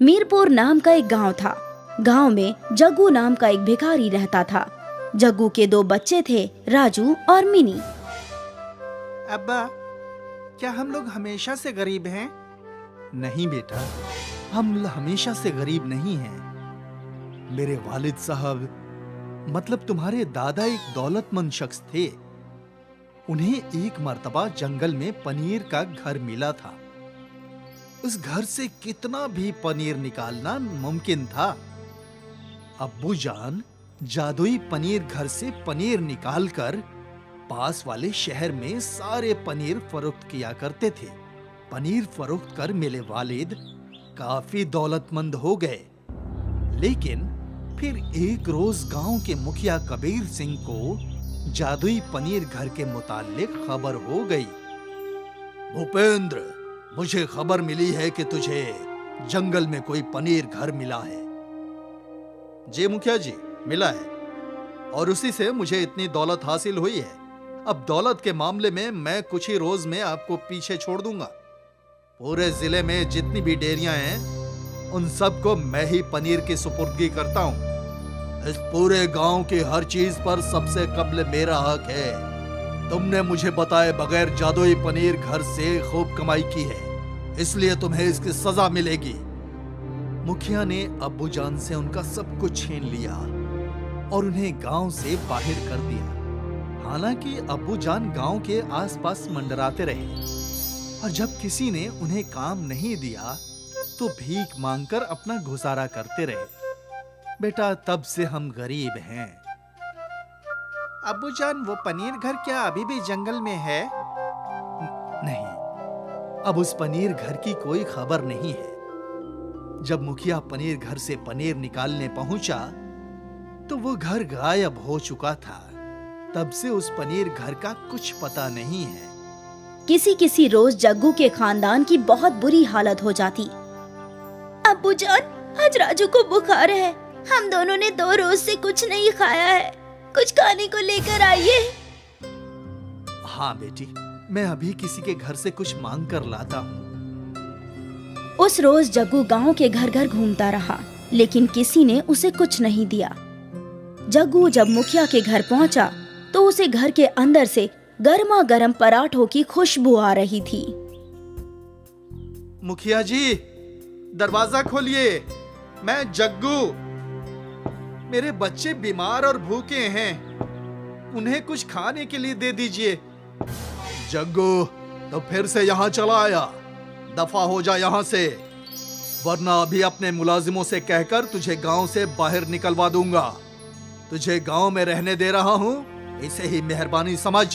मीरपुर नाम का एक गांव था। गांव में जग्गू नाम का एक भिखारी रहता था। जग्गू के 2 बच्चे थे, राजू और मिनी। अब्बा, क्या हम लोग हमेशा से गरीब हैं? नहीं बेटा, हम हमेशा से गरीब नहीं हैं। मेरे वालिद साहब, मतलब तुम्हारे दादा एक दौलतमंद शख्स थे। उन्हें एक मर्तबा जंगल में पनीर का घर मिला था। उस घर से कितना भी पनीर निकालना मुमकिन था। अब्बू जान जादुई पनीर घर से पनीर निकालकर पास वाले शहर में सारे पनीर फरोख्त किया करते थे। पनीर फरोख्त कर मेरे वालिद काफी दौलतमंद हो गए। लेकिन फिर एक रोज गांव के मुखिया कबीर सिंह को जादुई पनीर घर के मुताल्लिक खबर हो गई। भूपेंद्र, मुझे खबर मिली है कि तुझे जंगल में कोई पनीर घर मिला है। जी मुखिया जी, मिला है, और उसी से मुझे इतनी दौलत हासिल हुई है। अब दौलत के मामले में मैं कुछ ही रोज में आपको पीछे छोड़ दूंगा। पूरे जिले में जितनी भी डेयरियां हैं, उन सबको मैं ही पनीर की सुपुर्दगी करता हूं। इस पूरे गांव की हर चीज पर सबसे कब्ल मेरा हक है। तुमने मुझे बताए बगैर जादुई पनीर घर से खूब कमाई की है, इसलिए तुम्हें इसकी सजा मिलेगी। मुखिया ने अब्बू जान से उनका सब कुछ छीन लिया और उन्हें गांव से बाहर कर दिया। हालांकि अब्बू जान गांव के आसपास मंडराते रहे, और जब किसी ने उन्हें काम नहीं दिया तो भीख मांगकर अपना गुजारा करते रहे। बेटा, तब से हम गरीब हैं। अब्बू जान, वो पनीर घर क्या अभी भी जंगल में है? नहीं, अब उस पनीर घर की कोई खबर नहीं है। जब मुखिया पनीर घर से पनीर निकालने पहुंचा तो वो घर गायब हो चुका था। तब से उस पनीर घर का कुछ पता नहीं है। किसी रोज जग्गू के खानदान की बहुत बुरी हालत हो जाती। अब्बू जान, आज राजू को बुखार है। हम दोनों ने 2 रोज से कुछ नहीं खाया है। कुछ खाने को लेकर आइए। हाँ बेटी, मैं अभी किसी के घर से कुछ मांग कर लाता हूँ। उस रोज जग्गू गांव के घर घर घूमता रहा, लेकिन किसी ने उसे कुछ नहीं दिया। जग्गू जब मुखिया के घर पहुंचा तो उसे घर के अंदर से गर्मा गर्म पराठों की खुशबू आ रही थी। मुखिया जी, दरवाजा खोलिए, मैं जग्गू। मेरे बच्चे बीमार और भूखे हैं, उन्हें कुछ खाने के लिए दे दीजिए। जग्गू, तो फिर से यहाँ चला आया? दफा हो जा यहाँ से, वरना अभी अपने मुलाजिमों से कहकर तुझे गांव से बाहर निकलवा दूंगा। तुझे गांव में रहने दे रहा हूँ, इसे ही मेहरबानी समझ।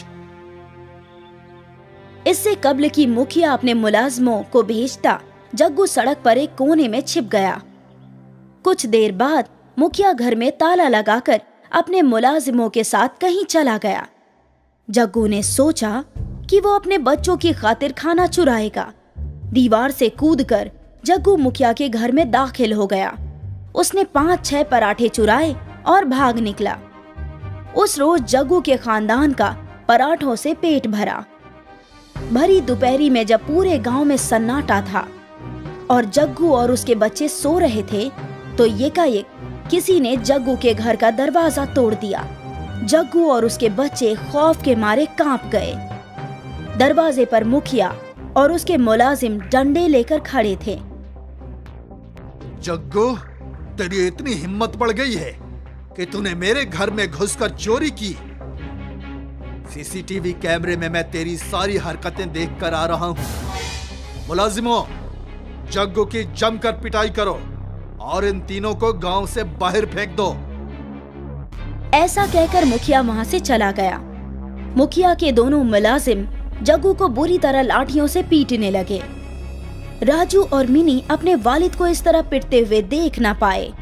इससे कब्ल की मुखिया अपने मुलाजिमों को भेजता जग्गू सड़क पर एक कोने में छिप गया। कुछ देर बाद मुखिया घर में ताला लगाकर अपने मुलाजिमों के साथ कहीं चला गया। जग्गू ने सोचा कि वो अपने बच्चों की खातिर खाना चुराएगा। दीवार से कूदकर जग्गू मुखिया के घर में दाखिल हो गया। उसने 5-6 पराठे चुराए और भाग निकला। उस रोज जग्गू के खानदान का पराठों से पेट भरा। भरी दोपहरी में जब पूरे गांव में सन्नाटा था और जग्गू और उसके बच्चे सो रहे थे, तो एकाएक किसी ने जग्गू के घर का दरवाजा तोड़ दिया। जग्गू और उसके बच्चे खौफ के मारे कांप गए। दरवाजे पर मुखिया और उसके मुलाजिम डंडे लेकर खड़े थे। जग्गू, तेरी इतनी हिम्मत बढ़ गई है कि तूने मेरे घर में घुसकर चोरी की। सीसीटीवी कैमरे में मैं तेरी सारी हरकतें देखकर आ रहा हूं। मुलाजिमों, जग्गू की जमकर पिटाई करो और इन तीनों को गांव से बाहर फेंक दो। ऐसा कहकर मुखिया वहां से चला गया। मुखिया के दोनों मुलाजिम जग्गू को बुरी तरह लाठियों से पीटने लगे। राजू और मिनी अपने वालिद को इस तरह पिटते हुए देख न पाए।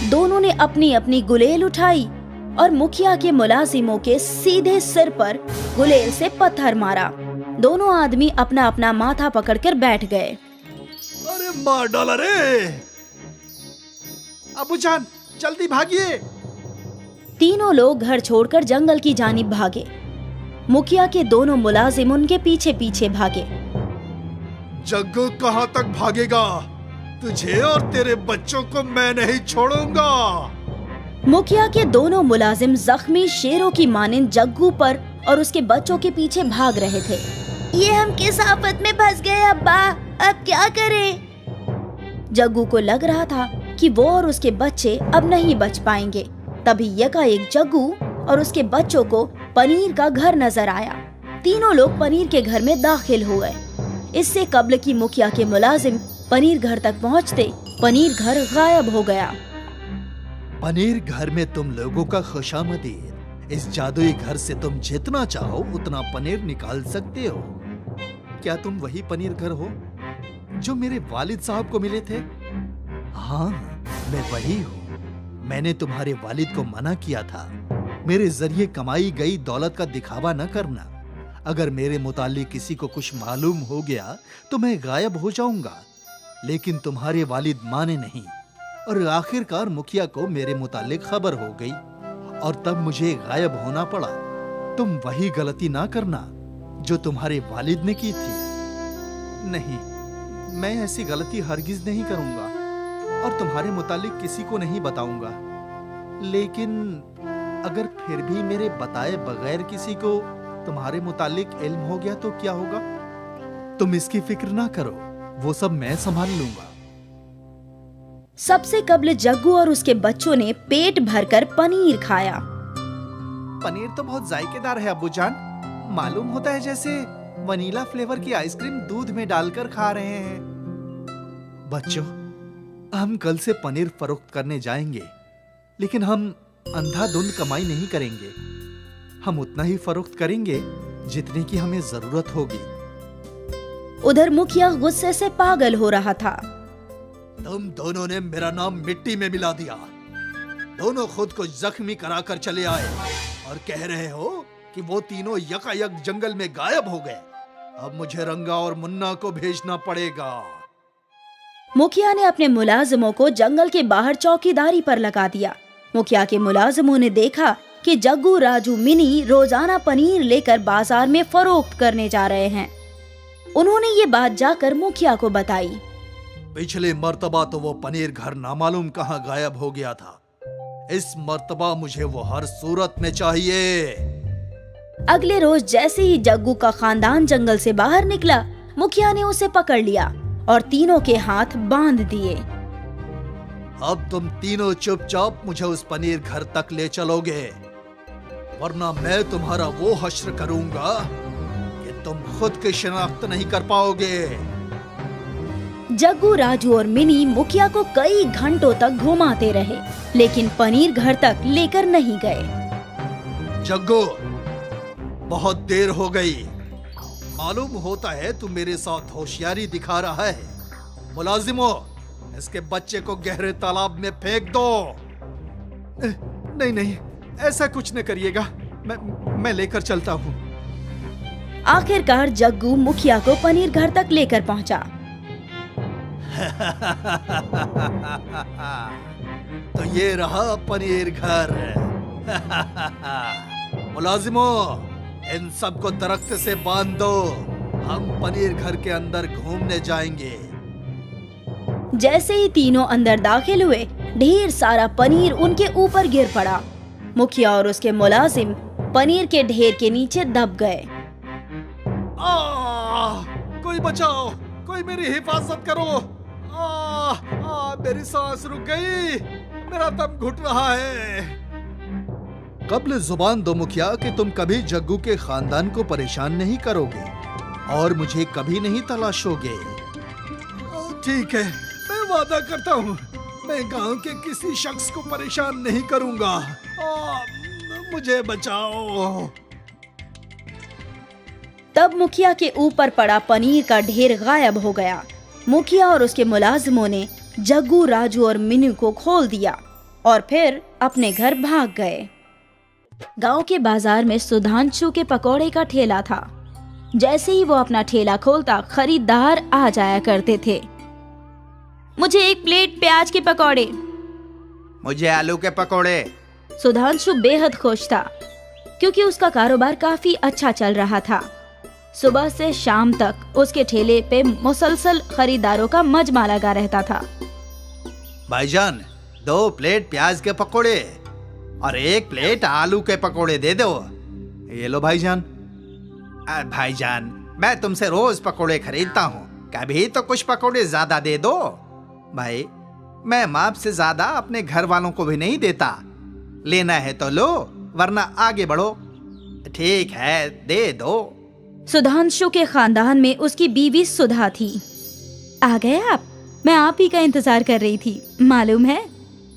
दोनों ने अपनी अपनी गुलेल उठाई और मुखिया के मुलाजिमों के सीधे सिर पर गुलेल से पत्थर मारा। दोनों आदमी अपना अपना माथा पकड़कर बैठ गए। अरे मार डाला रे! अब्बू जान, जल्दी भागिए! तीनों लोग घर छोड़कर जंगल की जानिब भागे। मुखिया के दोनों मुलाजिम उनके पीछे पीछे भागे। जग्गू कहां तक भागेगा? तुझे और तेरे बच्चों को मैं नहीं छोड़ूंगा। मुखिया के दोनों मुलाजिम जख्मी शेरों की मानिंद जग्गू पर और उसके बच्चों के पीछे भाग रहे थे। ये हम किस आफत में फंस गए अब्बा, अब क्या करें? जग्गू को लग रहा था कि वो और उसके बच्चे अब नहीं बच पाएंगे। तभी यकाएक जग्गू और उसके बच्चों को पनीर का घर नजर आया। तीनों लोग पनीर के घर में दाखिल हुए। इससे कब्ल की मुखिया के मुलाजिम पनीर घर तक पहुंचते पनीर घर गायब हो गया। पनीर घर में तुम लोगों का खुशामदीद। इस जादुई घर से तुम जितना चाहो उतना पनीर निकाल सकते हो। क्या तुम वही पनीर घर हो जो मेरे वालिद साहब को मिले थे? हाँ, मैं वही हूँ। मैंने तुम्हारे वालिद को मना किया था मेरे जरिए कमाई गई दौलत का दिखावा न करना। अगर मेरे मुतालिक किसी को कुछ मालूम हो गया तो मैं गायब हो जाऊंगा। लेकिन तुम्हारे वालिद माने नहीं और आखिरकार मुखिया को मेरे मुतालिक खबर हो गई और तब मुझे गायब होना पड़ा। तुम वही गलती ना करना जो तुम्हारे वालिद ने की थी। नहीं, मैं ऐसी गलती हरगिज नहीं करूंगा और तुम्हारे मुतालिक किसी को नहीं बताऊंगा। लेकिन अगर फिर भी मेरे बताए बगैर किसी को तुम्हारे मुतालिक इल्म हो गया तो क्या होगा? तुम इसकी फिक्र ना करो, वो सब मैं संभाल लूंगा। सबसे कब्ल जग्गू और उसके बच्चों ने पेट भरकर पनीर खाया। पनीर तो बहुत जायकेदार है अब्बू जान। मालूम होता है जैसे वनीला फ्लेवर की आइसक्रीम दूध में डालकर खा रहे हैं। बच्चों, हम कल से पनीर फरोख्त करने जाएंगे, लेकिन हम अंधाधुंध कमाई नहीं करेंगे। हम उतना ही फरोख्त करेंगे जितने की हमें जरूरत होगी। उधर मुखिया गुस्से से पागल हो रहा था। तुम दोनों ने मेरा नाम मिट्टी में मिला दिया। दोनों खुद को जख्मी कराकर चले आए और कह रहे हो कि वो तीनों यकायक जंगल में गायब हो गए। अब मुझे रंगा और मुन्ना को भेजना पड़ेगा। मुखिया ने अपने मुलाजिमों को जंगल के बाहर चौकीदारी पर लगा दिया। मुखिया के मुलाजिमों ने देखा कि जग्गू, राजू, मिनी रोजाना पनीर लेकर बाजार में फरोख्त करने जा रहे हैं। उन्होंने ये बात जाकर मुखिया को बताई। पिछले मर्तबा तो वो पनीर घर नामालूम कहाँ गायब हो गया था। इस मर्तबा मुझे वो हर सूरत में चाहिए। अगले रोज जैसे ही जग्गू का खानदान जंगल से बाहर निकला, मुखिया ने उसे पकड़ लिया और तीनों के हाथ बांध दिए। अब तुम तीनों चुपचाप मुझे उस पनीर घर तक ले चलोगे, वरना मैं तुम्हारा वो हश्र करूंगा कि तुम खुद की शिनाख्त नहीं कर पाओगे। जग्गू, राजू और मिनी मुखिया को कई घंटों तक घुमाते रहे, लेकिन पनीर घर तक लेकर नहीं गए। जग्गू, बहुत देर हो गई। मालूम होता है तू मेरे साथ होशियारी दिखा रहा है। मुलाजिमों, इसके बच्चे को गहरे तालाब में फेंक दो। नहीं नहीं, ऐसा कुछ न करिएगा। मैं लेकर चलता हूँ। आखिरकार जग्गू मुखिया को पनीर घर तक लेकर पहुँचा। तो ये रहा पनीर घर। मुलाजिमों, इन सबको दरख्त से बांध दो। हम पनीर घर के अंदर घूमने जाएंगे। जैसे ही तीनों अंदर दाखिल हुए, ढेर सारा पनीर उनके ऊपर गिर पड़ा। मुखिया और उसके मुलाजिम पनीर के ढेर के नीचे दब गए। कोई बचाओ, कोई मेरी हिफाजत करो। मेरी सांस रुक गई, मेरा दम घुट रहा है। कब्ल जुबान दो मुखिया कि तुम कभी जग्गू के खानदान को परेशान नहीं करोगे और मुझे कभी नहीं तलाशोगे। ठीक है, मैं वादा करता हूँ, मैं गांव के किसी शख्स को परेशान नहीं करूंगा। मुझे बचाओ। तब मुखिया के ऊपर पड़ा पनीर का ढेर गायब हो गया। मुखिया और उसके मुलाजिमों ने जग्गू, राजू और मिनू को खोल दिया और फिर अपने घर भाग गए। गांव के बाजार में सुधांशु के पकौड़े का ठेला था। जैसे ही वो अपना ठेला खोलता, खरीदार आ जाया करते थे। मुझे एक प्लेट प्याज के पकौड़े। मुझे आलू के पकौड़े। सुधांशु बेहद खुश था क्योंकि उसका कारोबार काफी अच्छा चल रहा था। सुबह से शाम तक उसके ठेले पे मुसलसल खरीदारों का मजमा लगा रहता था। भाईजान, 2 प्लेट प्याज के पकोड़े और 1 प्लेट आलू के पकोड़े दे दो। ये लो भाईजान। भाईजान, मैं तुमसे रोज पकोड़े खरीदता हूँ, कभी तो कुछ पकोड़े ज्यादा दे दो। भाई, मैं माप से ज्यादा अपने घर वालों को भी नहीं देता। लेना है तो लो, वरना आगे बढ़ो। ठीक है, दे दो। सुधांशु के खानदान में उसकी बीवी सुधा थी। आ गए आप? मैं आप ही का इंतजार कर रही थी। मालूम है,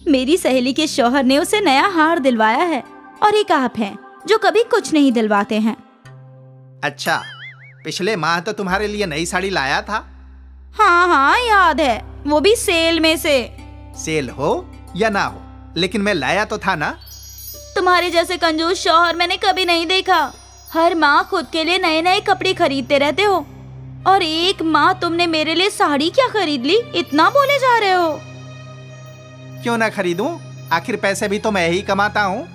मेरी सहेली के शौहर ने उसे नया हार दिलवाया है और एक आप हैं जो कभी कुछ नहीं दिलवाते हैं। अच्छा, पिछले माह तो तुम्हारे लिए नई साड़ी लाया था। हाँ हाँ, याद है, वो भी सेल में से। सेल हो या ना हो, लेकिन मैं लाया तो था ना। तुम्हारे जैसे कंजूस शौहर मैंने कभी नहीं देखा। हर माह खुद के लिए नए नए कपड़े खरीदते रहते हो, और एक माह तुमने मेरे लिए साड़ी क्या खरीद ली? इतना बोले जा रहे हो। क्यों ना खरीदूं? आखिर पैसे भी तो मैं ही कमाता हूँ।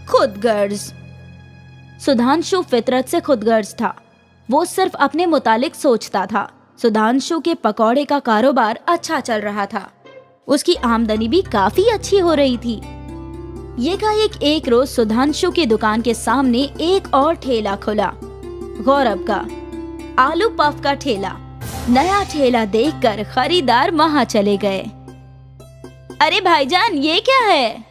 खुदगर्ज। सुधांशु फितरत से खुदगर्ज था। वो सिर्फ अपने मुतालिक सोचता था। सुधांशु के पकौड़े का कारोबार अच्छा चल रहा था। उसकी आमदनी भी काफी अच्छी हो रही थी। एक रोज सुधांशु की दुकान के सामने एक और ठेला खुला, गौरव का आलू पफ का ठेला। नया ठेला देखकर खरीदार वहां चले गए। अरे भाईजान, ये क्या है?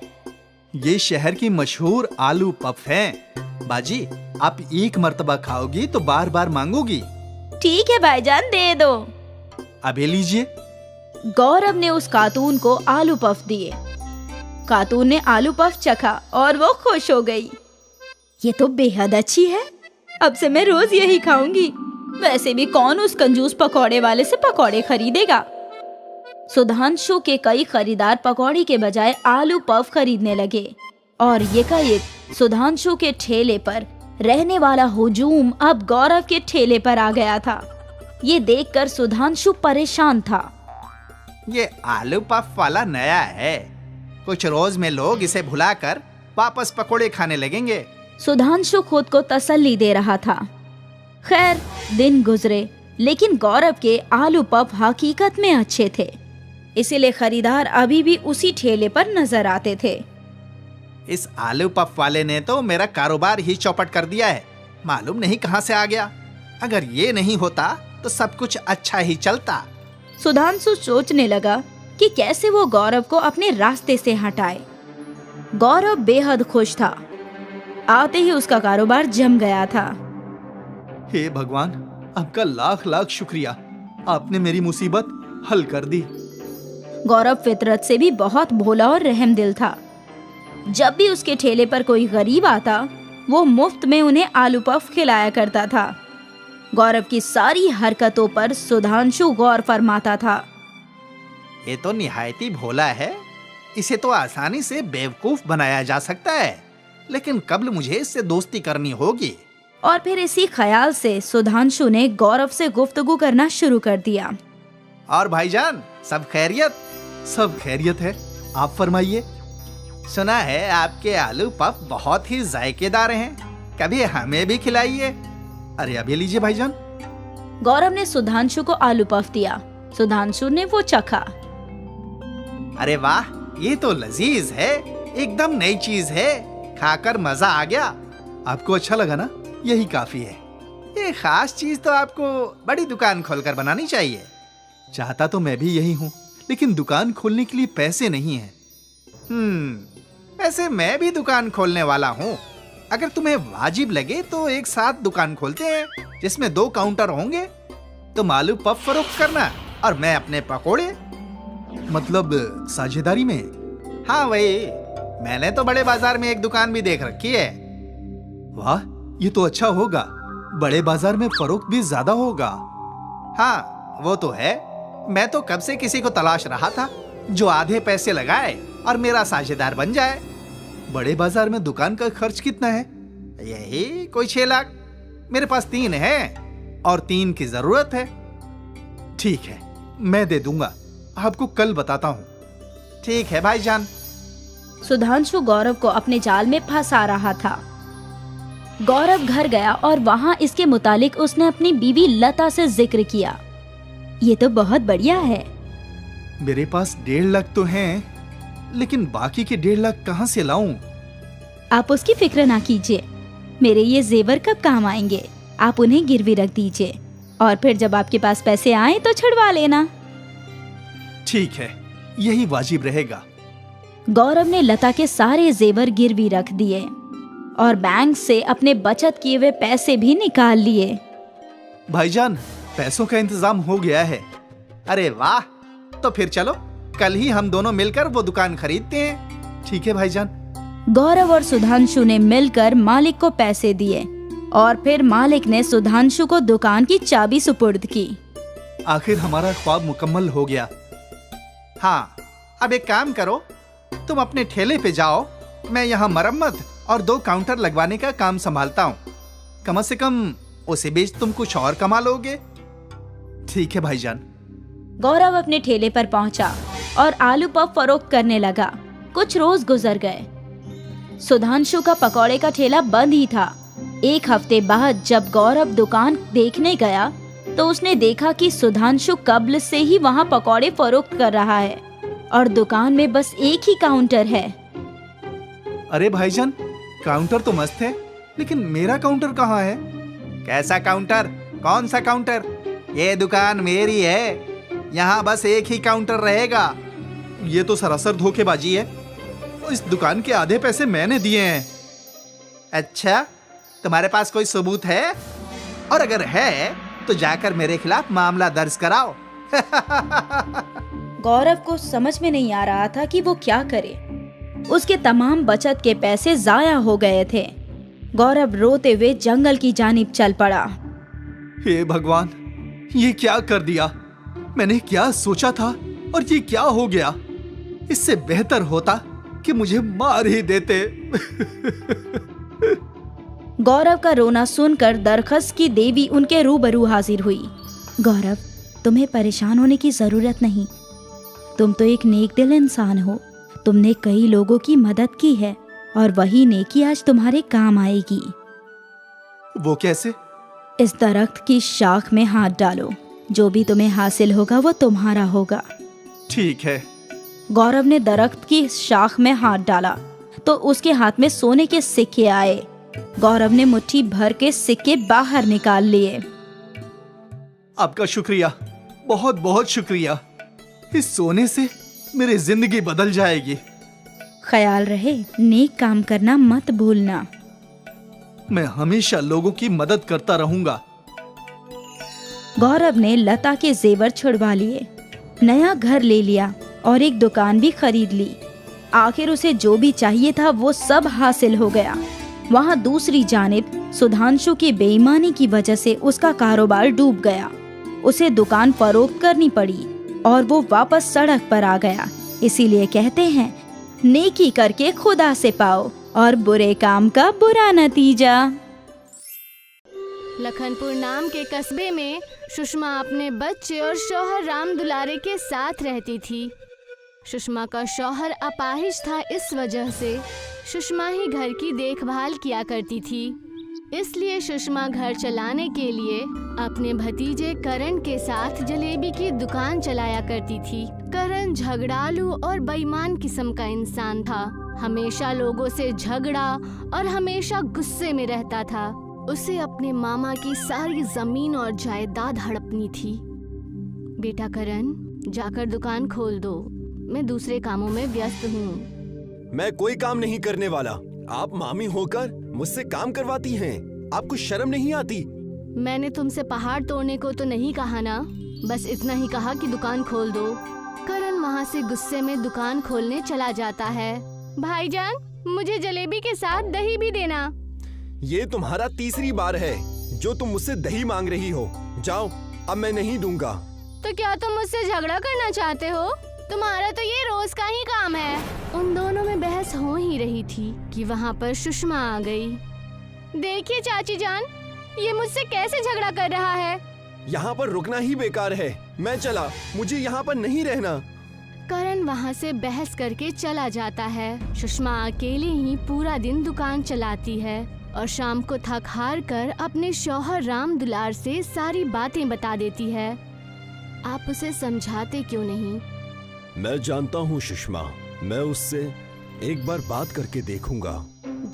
ये शहर की मशहूर आलू पफ हैं। बाजी, आप एक मर्तबा खाओगी तो बार बार मांगोगी। ठीक है भाईजान, दे दो। अबे लीजिए। गौरव ने उस खातून को आलू पफ दिए। खातून ने आलू पफ चखा और वो खुश हो गई। ये तो बेहद अच्छी है, अब से मैं रोज यही खाऊंगी। वैसे भी कौन उस कंजूस पकौड़े वाले से पकौड़े खरीदेगा। सुधांशु के कई खरीदार पकौड़ी के बजाय आलू पफ खरीदने लगे और एकाएक सुधांशु के ठेले पर रहने वाला हुजूम अब गौरव के ठेले पर आ गया था। ये देखकर सुधांशु परेशान था। ये आलू पफ वाला नया है, कुछ रोज में लोग इसे भुलाकर वापस पकोड़े खाने लगेंगे। सुधांशु खुद को तसल्ली दे रहा था। खैर, दिन गुजरे, लेकिन गौरव के आलू पफ हकीकत में अच्छे थे, इसीलिए खरीदार अभी भी उसी ठेले पर नजर आते थे। इस आलू पफ वाले ने तो मेरा कारोबार ही चौपट कर दिया है। मालूम नहीं कहां से आ गया। अगर ये नहीं होता तो सब कुछ अच्छा ही चलता। सुधांशु सोचने लगा कि कैसे वो गौरव को अपने रास्ते से हटाए। गौरव बेहद खुश था। आते ही उसका कारोबार जम गया था। हे भगवान, आपका लाख लाख शुक्रिया, आपने मेरी मुसीबत हल कर दी। गौरव फितरत से भी बहुत भोला और रहमदिल था। जब भी उसके ठेले पर कोई गरीब आता, वो मुफ्त में उन्हें आलू पफ खिलाया करता था। गौरव की सारी हरकतों पर सुधांशु गौर फरमाता था। ये तो निहायती भोला है, इसे तो आसानी से बेवकूफ बनाया जा सकता है, लेकिन कब्ल मुझे इससे दोस्ती करनी होगी। और फिर इसी ख्याल से सुधांशु ने गौरव से गुफ्तगू करना शुरू कर दिया। और भाईजान, सब खैरियत? सब खैरियत है, आप फरमाइए। सुना है आपके आलू पफ बहुत ही जायकेदार हैं, कभी हमें भी खिलाइए। अरे अभी लीजिए भाईजान। गौरव ने सुधांशु को आलू पफ दिया। सुधांशु ने वो चखा। अरे वाह, ये तो लजीज है, एकदम नई चीज है, खाकर मजा आ गया। आपको अच्छा लगा ना? यही काफी है। ये खास चीज तो आपको बड़ी दुकान खोलकर बनानी चाहिए। चाहता तो मैं भी यही हूँ, लेकिन दुकान खोलने के लिए पैसे नहीं है। वैसे मैं भी दुकान खोलने वाला हूँ। अगर तुम्हें वाजिब लगे तो एक साथ दुकान खोलते हैं, जिसमें 2 काउंटर होंगे। तुम आलू पफ फरोख्त करना और मैं अपने पकोड़े। मतलब साझेदारी में? हाँ वही, मैंने तो बड़े बाजार में एक दुकान भी देख रखी है। वाह, ये तो अच्छा होगा। बड़े बाजार में फरोख्त भी ज्यादा होगा। हाँ वो तो है, मैं तो कब से किसी को तलाश रहा था जो आधे पैसे लगाए और मेरा साझेदार बन जाए। बड़े बाजार में दुकान का खर्च कितना है? यही कोई 6 लाख। मेरे पास 3 है और 3 की जरूरत है। ठीक है, मैं दे दूंगा, आपको कल बताता हूँ। ठीक है भाईजान। सुधांशु गौरव को अपने जाल में फंसा रहा था। गौरव घर गया और वहाँ इसके मुतालिक उसने अपनी बीवी लता से जिक्र किया। ये तो बहुत बढ़िया है। मेरे पास 1.5 लाख तो हैं, लेकिन बाकी के 1.5 लाख कहाँ से लाऊं? आप उसकी फिक्र ना कीजिए, मेरे ये जेवर कब काम आएंगे, आप उन्हें गिरवी रख दीजिए और फिर जब आपके पास पैसे आए तो छुड़वा लेना। ठीक है, यही वाजिब रहेगा। गौरव ने लता के सारे जेवर गिरवी रख दिए और बैंक से अपने बचत किए हुए पैसे भी निकाल लिए। भाईजान, पैसों का इंतजाम हो गया है। अरे वाह, तो फिर चलो कल ही हम दोनों मिलकर वो दुकान खरीदते हैं। ठीक है भाईजान। गौरव और सुधांशु ने मिलकर मालिक को पैसे दिए और फिर मालिक ने सुधांशु को दुकान की चाबी सुपुर्द की। आखिर हमारा ख्वाब मुकम्मल हो गया। हाँ, अब एक काम करो, तुम अपने ठेले पे जाओ, मैं यहाँ मरम्मत और 2 काउंटर लगवाने का काम संभालता हूँ। कम से कम उसे बेच तुम कुछ और कमा लोगे। ठीक है भाईजान। गौरव अपने ठेले पर पहुंचा और आलू पफ फरोख्त करने लगा। कुछ रोज गुजर गए। सुधांशु का पकौड़े का ठेला बंद ही था। एक हफ्ते बाद जब गौरव दुकान देखने गया तो उसने देखा कि सुधांशु कब्ल से ही वहाँ पकौड़े फरोख्त कर रहा है और दुकान में बस एक ही काउंटर है। अरे भाईजान, काउंटर तो मस्त है, लेकिन मेरा काउंटर कहाँ है? कैसा काउंटर? कौन सा काउंटर? ये दुकान मेरी है, यहाँ बस एक ही काउंटर रहेगा। ये तो सरासर धोखेबाजी है। इस दुकान के आधे पैसे मैंने दिए हैं। अच्छा, तुम्हारे पास कोई सबूत है? और अगर है तो जाकर मेरे खिलाफ मामला दर्ज कराओ। गौरव को समझ में नहीं आ रहा था कि वो क्या करे। उसके तमाम बचत के पैसे जाया हो गए थे। गौरव रोते हुए जंगल की जानिब चल पड़ा। हे भगवान, ये क्या कर दिया? मैंने क्या सोचा था और ये क्या हो गया? इससे बेहतर होता कि मुझे मार ही देते। गौरव का रोना सुनकर दरखस की देवी उनके रूबरू हाजिर हुई। गौरव, तुम्हें परेशान होने की जरूरत नहीं। तुम तो एक नेक दिल इंसान हो। तुमने कई लोगों की मदद की है और वही नेकी आज तुम्हारे काम आएगी। वो कैसे? इस दरख्त की शाख में हाथ डालो, जो भी तुम्हें हासिल होगा वो तुम्हारा होगा। ठीक है। गौरव ने दरख्त की शाख में हाथ डाला तो उसके हाथ में सोने के सिक्के आए। गौरव ने मुट्ठी भर के सिक्के बाहर निकाल लिए। आपका शुक्रिया, बहुत बहुत शुक्रिया। इस सोने से मेरी जिंदगी बदल जाएगी। ख्याल रहे, नेक काम करना मत भूलना। मैं हमेशा लोगों की मदद करता रहूंगा। गौरव ने लता के जेवर छुड़वा लिए, नया घर ले लिया और एक दुकान भी खरीद ली। आखिर उसे जो भी चाहिए था वो सब हासिल हो गया। वहाँ दूसरी जानिब सुधांशु की बेईमानी की वजह से उसका कारोबार डूब गया। उसे दुकान फरोख्त करनी पड़ी और वो वापस सड़क पर आ गया। इसीलिए कहते हैं, नेकी करके खुदा से पाओ और बुरे काम का बुरा नतीजा। लखनपुर नाम के कस्बे में सुषमा अपने बच्चे और शौहर राम दुलारे के साथ रहती थी। सुषमा का शौहर अपाहिज था, इस वजह से सुषमा ही घर की देखभाल किया करती थी। इसलिए सुषमा घर चलाने के लिए अपने भतीजे करण के साथ जलेबी की दुकान चलाया करती थी। करण झगड़ालू और बेईमान किस्म का इंसान था। हमेशा लोगों से झगड़ा और हमेशा गुस्से में रहता था। उसे अपने मामा की सारी जमीन और जायदाद हड़पनी थी। बेटा करण, जाकर दुकान खोल दो, मैं दूसरे कामों में व्यस्त हूँ। मैं कोई काम नहीं करने वाला। आप मामी होकर मुझसे काम करवाती हैं। आपको शर्म नहीं आती? मैंने तुमसे पहाड़ तोड़ने को तो नहीं कहा ना, बस इतना ही कहा कि दुकान खोल दो। करण वहाँ से गुस्से में दुकान खोलने चला जाता है। भाईजान, मुझे जलेबी के साथ दही भी देना। ये तुम्हारा तीसरी बार है जो तुम मुझसे दही मांग रही हो। जाओ, अब मैं नहीं दूंगा। तो क्या तुम मुझसे झगड़ा करना चाहते हो? तुम्हारा तो ये रोज का ही काम है। उन दोनों में बहस हो ही रही थी कि वहाँ पर सुषमा आ गई। देखिए चाची जान, ये मुझसे कैसे झगड़ा कर रहा है। यहाँ पर रुकना ही बेकार है। मैं चला, मुझे यहाँ पर नहीं रहना। करण वहाँ से बहस करके चला जाता है। सुषमा अकेले ही पूरा दिन दुकान चलाती है। और शाम को थक हार कर अपने शौहर राम दुलार से सारी बातें बता देती है। आप उसे समझाते क्यों नहीं? मैं जानता हूँ सुषमा, मैं उससे एक बार बात करके देखूंगा।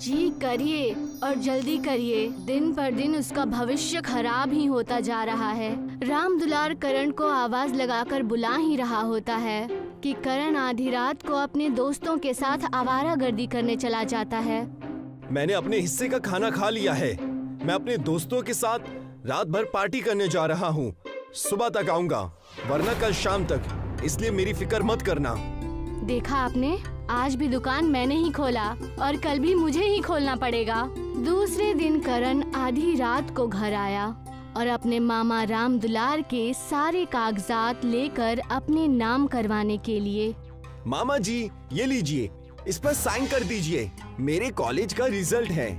जी करिए और जल्दी करिए, दिन पर दिन उसका भविष्य खराब ही होता जा रहा है। राम दुलार करण को आवाज लगाकर बुला ही रहा होता है कि करण आधी रात को अपने दोस्तों के साथ आवारागर्दी करने चला जाता है। मैंने अपने हिस्से का खाना खा लिया है। मैं अपने दोस्तों के साथ रात भर पार्टी करने जा रहा हूँ। सुबह तक आऊंगा, वरना कल शाम तक, इसलिए मेरी फिक्र मत करना। देखा आपने, आज भी दुकान मैंने ही खोला और कल भी मुझे ही खोलना पड़ेगा। दूसरे दिन करण आधी रात को घर आया और अपने मामा राम दुलार के सारे कागजात लेकर अपने नाम करवाने के लिए। मामा जी, ये लीजिए, इस पर साइन कर दीजिए, मेरे कॉलेज का रिजल्ट है।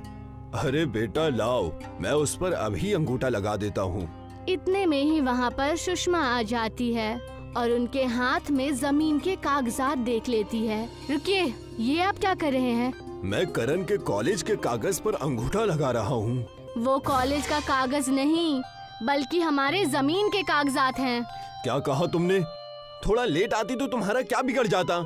अरे बेटा लाओ, मैं उस पर अभी अंगूठा लगा देता हूँ। इतने में ही वहाँ पर सुषमा आ जाती है और उनके हाथ में जमीन के कागजात देख लेती है। रुकिए, ये आप क्या कर रहे हैं? मैं करण के कॉलेज के कागज पर अंगूठा लगा रहा हूँ। वो कॉलेज का कागज नहीं, बल्कि हमारे जमीन के कागजात हैं। क्या कहा तुमने? थोड़ा लेट आती तो तुम्हारा क्या बिगड़ जाता?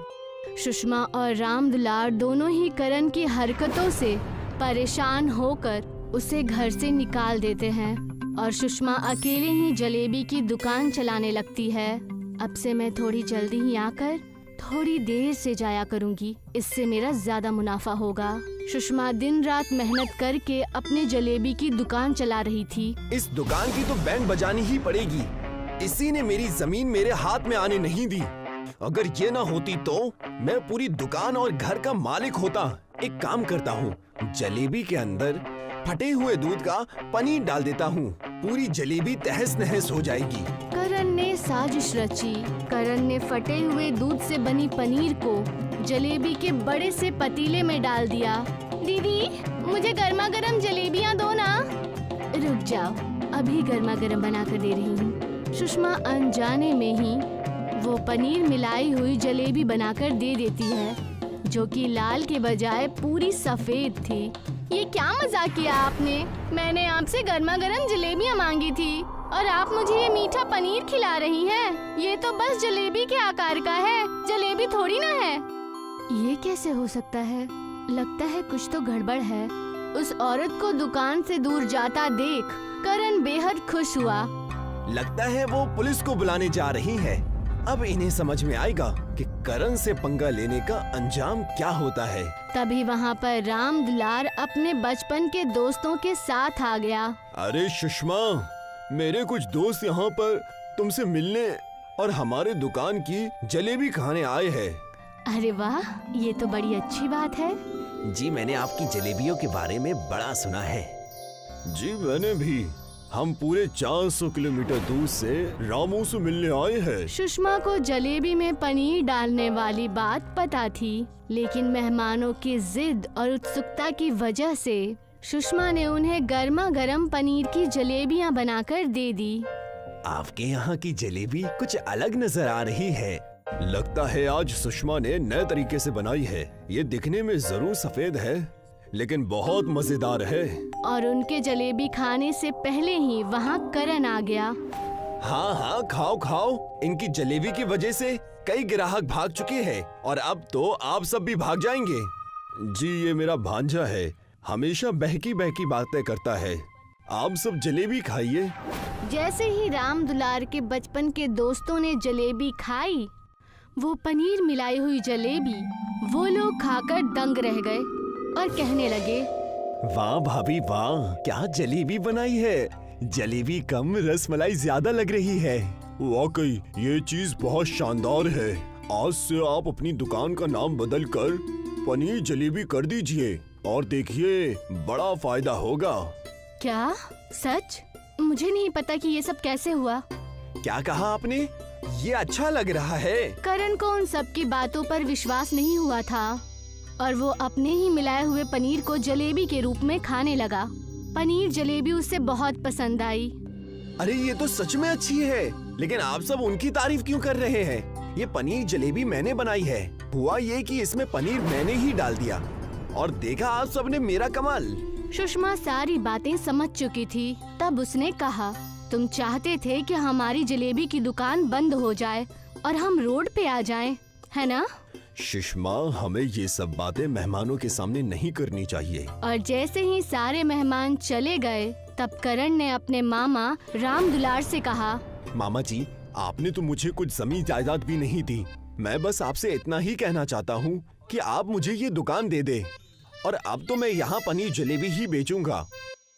सुषमा और राम दुलार दोनों ही करण की हरकतों से परेशान होकर उसे घर से निकाल देते हैं और सुषमा अकेले ही जलेबी की दुकान चलाने लगती है। अब से मैं थोड़ी जल्दी ही आकर थोड़ी देर से जाया करूंगी, इससे मेरा ज्यादा मुनाफा होगा। सुषमा दिन रात मेहनत करके अपने जलेबी की दुकान चला रही थी। इस दुकान की तो बैंड बजानी ही पड़ेगी। इसी ने मेरी जमीन मेरे हाथ में आने नहीं दी। अगर ये ना होती तो मैं पूरी दुकान और घर का मालिक होता। एक काम करता हूँ, जलेबी के अंदर फटे हुए दूध का पनीर डाल देता हूँ, पूरी जलेबी तहस नहस हो जाएगी। करण ने साजिश रची। करण ने फटे हुए दूध से बनी पनीर को जलेबी के बड़े से पतीले में डाल दिया। दीदी, मुझे गर्मा गर्म जलेबियाँ दो ना। रुक जाओ, अभी गर्मा गर्म बना कर दे रही हूँ। सुषमा अनजाने में ही वो पनीर मिलाई हुई जलेबी बनाकर दे देती है, जो कि लाल के बजाय पूरी सफेद थी। ये क्या मजाक किया आपने? मैंने आपसे गर्मा गर्म जलेबियाँ मांगी थी और आप मुझे ये मीठा पनीर खिला रही हैं। ये तो बस जलेबी के आकार का है, जलेबी थोड़ी ना है। ये कैसे हो सकता है? लगता है कुछ तो गड़बड़ है। उस औरत को दुकान से दूर जाता देख करण बेहद खुश हुआ। लगता है वो पुलिस को बुलाने जा रही है। अब इन्हें समझ में आएगा कि करण से पंगा लेने का अंजाम क्या होता है। तभी वहाँ पर राम दुलार अपने बचपन के दोस्तों के साथ आ गया। अरे सुषमा, मेरे कुछ दोस्त यहाँ पर तुमसे मिलने और हमारे दुकान की जलेबी खाने आए हैं। अरे वाह, ये तो बड़ी अच्छी बात है। जी, मैंने आपकी जलेबियों के बारे में बड़ा सुना है। जी, मैंने भी। हम पूरे 400 किलोमीटर दूर से रामू से मिलने आए हैं। सुषमा को जलेबी में पनीर डालने वाली बात पता थी, लेकिन मेहमानों की जिद और उत्सुकता की वजह से सुषमा ने उन्हें गर्मा गर्म पनीर की जलेबियां बनाकर दे दी। आपके यहाँ की जलेबी कुछ अलग नजर आ रही है। लगता है आज सुषमा ने नए तरीके से बनाई है। ये दिखने में जरूर सफेद है, लेकिन बहुत मजेदार है। और उनके जलेबी खाने से पहले ही वहाँ करण आ गया। हाँ हाँ, खाओ खाओ। इनकी जलेबी की वजह से कई ग्राहक भाग चुके हैं और अब तो आप सब भी भाग जाएंगे। जी, ये मेरा भांजा है, हमेशा बहकी बहकी बातें करता है। आप सब जलेबी खाइए। जैसे ही राम दुलार के बचपन के दोस्तों ने जलेबी खाई, वो पनीर मिलाई हुई जलेबी वो लोग खाकर दंग रह गए और कहने लगे, वाह भाभी वाह, क्या जलेबी बनाई है। जलेबी कम, रसमलाई ज्यादा लग रही है। वाकई ये चीज बहुत शानदार है। आज से आप अपनी दुकान का नाम बदलकर पनीर जलेबी कर दीजिए और देखिए बड़ा फायदा होगा। क्या सच? मुझे नहीं पता कि ये सब कैसे हुआ। क्या कहा आपने? ये अच्छा लग रहा है। करण को उन सब की बातों पर विश्वास नहीं हुआ था और वो अपने ही मिलाए हुए पनीर को जलेबी के रूप में खाने लगा। पनीर जलेबी उसे बहुत पसंद आई। अरे ये तो सच में अच्छी है, लेकिन आप सब उनकी तारीफ क्यों कर रहे हैं? ये पनीर जलेबी मैंने बनाई है। हुआ ये कि इसमें पनीर मैंने ही डाल दिया और देखा आप सबने मेरा कमाल। सुषमा सारी बातें समझ चुकी थी। तब उसने कहा, तुम चाहते थे कि हमारी जलेबी की दुकान बंद हो जाए और हम रोड पे आ जाएं, है ना? सुषमा, हमें ये सब बातें मेहमानों के सामने नहीं करनी चाहिए। और जैसे ही सारे मेहमान चले गए, तब करण ने अपने मामा राम दुलार से कहा, मामा जी, आपने तो मुझे कुछ जमीन जायदाद भी नहीं दी। मैं बस आपसे इतना ही कहना चाहता हूँ कि आप मुझे ये दुकान दे दे, और अब तो मैं यहाँ पनीर जलेबी ही बेचूंगा।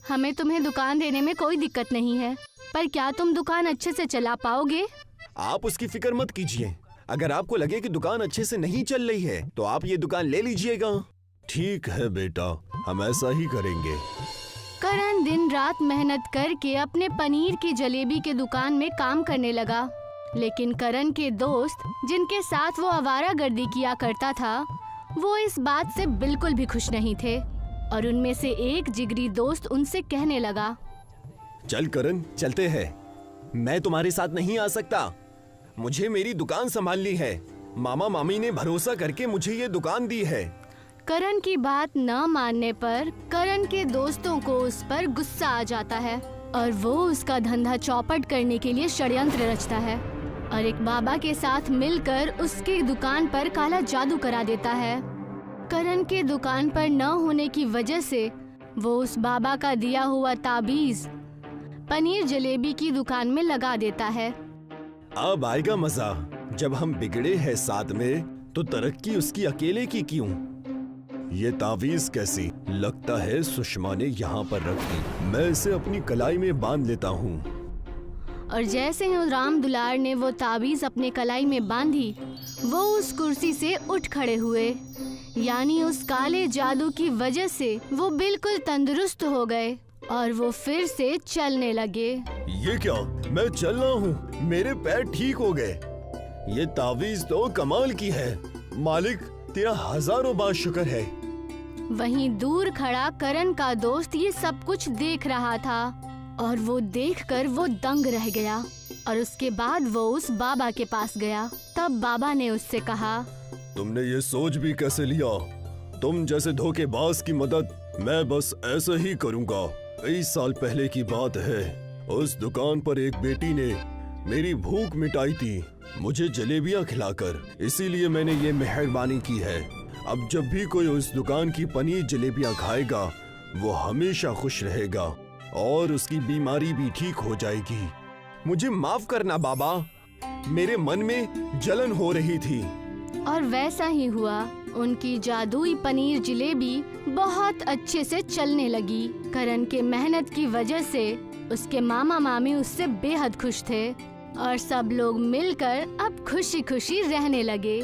हमें तुम्हें दुकान देने में कोई दिक्कत नहीं है, पर क्या तुम दुकान अच्छे से चला पाओगे? आप उसकी फिक्र मत कीजिए। अगर आपको लगे कि दुकान अच्छे से नहीं चल रही है तो आप ये दुकान ले लीजिएगा। ठीक है बेटा, हम ऐसा ही करेंगे। करण दिन रात मेहनत करके अपने पनीर की जलेबी के दुकान में काम करने लगा, लेकिन करण के दोस्त, जिनके साथ वो आवारागर्दी किया करता था, वो इस बात से बिल्कुल भी खुश नहीं थे। और उनमें से एक जिगरी दोस्त उनसे कहने लगा, चल करण, चलते हैं। मैं तुम्हारे साथ नहीं आ सकता। मुझे मेरी दुकान संभालनी है। मामा मामी ने भरोसा करके मुझे ये दुकान दी है। करण की बात न मानने पर करण के दोस्तों को उस पर गुस्सा आ जाता है और वो उसका धंधा चौपट करने के लिए षड्यंत्र रचता है और एक बाबा के साथ मिलकर उसकी दुकान पर काला जादू करा देता है। करण के दुकान पर न होने की वजह से वो उस बाबा का दिया हुआ ताबीज पनीर जलेबी की दुकान में लगा देता है। अब आएगा मजा। जब हम बिगड़े हैं साथ में तो तरक्की उसकी अकेले की क्यों? ये तावीज कैसी? लगता है सुषमा ने यहाँ पर रख दी। मैं इसे अपनी कलाई में बांध लेता हूँ। और जैसे ही राम दुलार ने वो ताबीज अपने कलाई में बांधी, वो उस कुर्सी से उठ खड़े हुए। यानी उस काले जादू की वजह से वो बिल्कुल तंदुरुस्त हो गए और वो फिर से चलने लगे। ये क्या? मैं चल रहा हूँ। मेरे पैर ठीक हो गए। ये तावीज तो कमाल की है। मालिक, तेरा हजारों बार शुक्र है। वहीं दूर खड़ा करण का दोस्त ये सब कुछ देख रहा था और वो देखकर वो दंग रह गया। और उसके बाद वो उस बाबा के पास गया। तब बाबा ने उससे कहा, तुमने ये सोच भी कैसे लिया? तुम जैसे धोखेबाज की मदद मैं बस ऐसे ही करूँगा। 20 साल पहले की बात है। उस दुकान पर एक बेटी ने मेरी भूख मिटाई थी, मुझे जलेबियाँ खिलाकर। इसीलिए मैंने ये मेहरबानी की है। अब जब भी कोई उस दुकान की पनीर जलेबियाँ खाएगा, वो हमेशा खुश रहेगा और उसकी बीमारी भी ठीक हो जाएगी। मुझे माफ करना बाबा, मेरे मन में जलन हो रही थी। और वैसा ही हुआ। उनकी जादुई पनीर जलेबी बहुत अच्छे से चलने लगी। करण के मेहनत की वजह से उसके मामा मामी उससे बेहद खुश थे और सब लोग मिलकर अब खुशी खुशी रहने लगे।